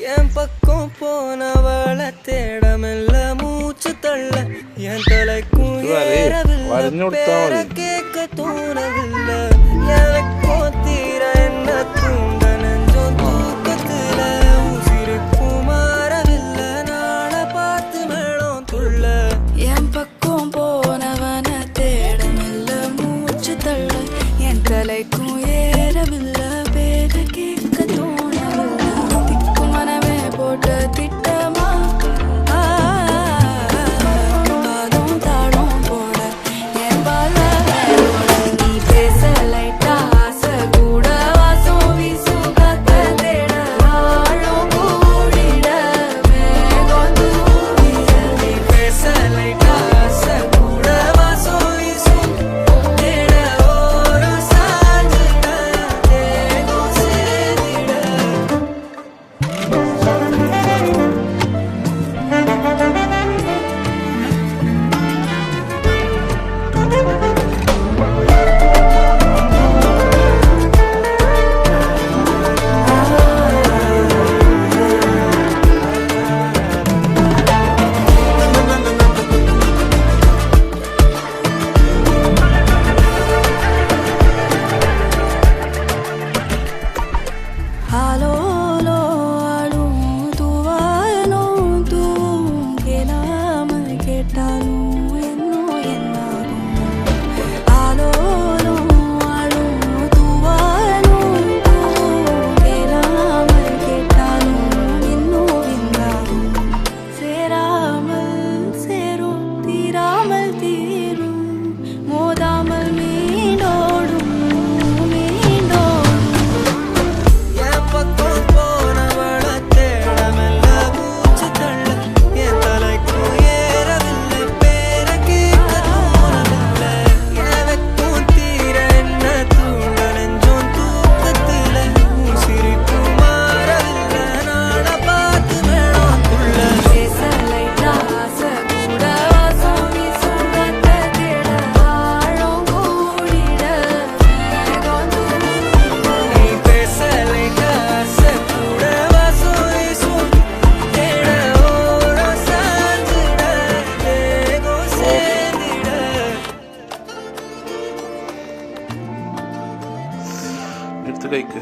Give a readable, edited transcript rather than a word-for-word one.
என் பக்கம் போனவள தேடமெல்ல மூச்சு தள்ள என் தலைக்கும் ஏறவில்லை பேர கேட்க தோணவில்லை எனக்கும் தீர என்ன தூண்ட நெஞ்சம் தூக்கத்துல உசிருக்கும் மாறவில்லை நாள பார்த்து மேளம் துள்ள என் பக்கம் போனவன தேடமெல்ல மூச்சு தள்ள என் தலைக்கும் ஏறவில்லை பேர கேட்க தோணவில்லை திக்குமனமே போட்ட திட்டமா பாதம் தாடும் போல என் பால நீ பேச லைட்டா ஆசை கூட வாசம் வீசும் காத்த தேட ஆழம் கூடிட மேகம் தூவிட நீ பேச லைட்டா ஆசை கூட வாசம் வீசும் தேட ஓரம் சாஞ்சிட தேகம் சேதிட ஆலோலோ ஆடும் தூவாயனும் தூவும் கேளாமல் கேட்டாலும் இன்னும் என்னாகும் ஆலோலோ ஆடும் தூவாயனும் தூவும் கேளாமல் கேட்டாலும் இன்னும் என்னாகும் சேராமல் சேரும் தீராமல் தீரும் மோதாமல் மீண்டோடும் மீண்டோடும் என் பக்கம் போனவள தேடமெல்ல மூச்சு தள்ள என் தலைக்கும் ஏறவில்லை பேர கேட்க தோணவில்லை எனக்கும் தீர என்ன தூண்ட நெஞ்சம் தூக்கத்துல உசிரிப்பு மாறவில்லை நாள பார்த்து மேளம் துள்ள பேச லைட்டா ஆசை கூட வாசம் வீசும் காத்த தேட ஆழம் கூடிட மேகம் தூவிட நீ பேச லைட்டா ஆசை கூட வாசம் வீசும் தேட ஓரம் சாஞ்சிட தேகம் சேதிட எடுத்து கைக்கு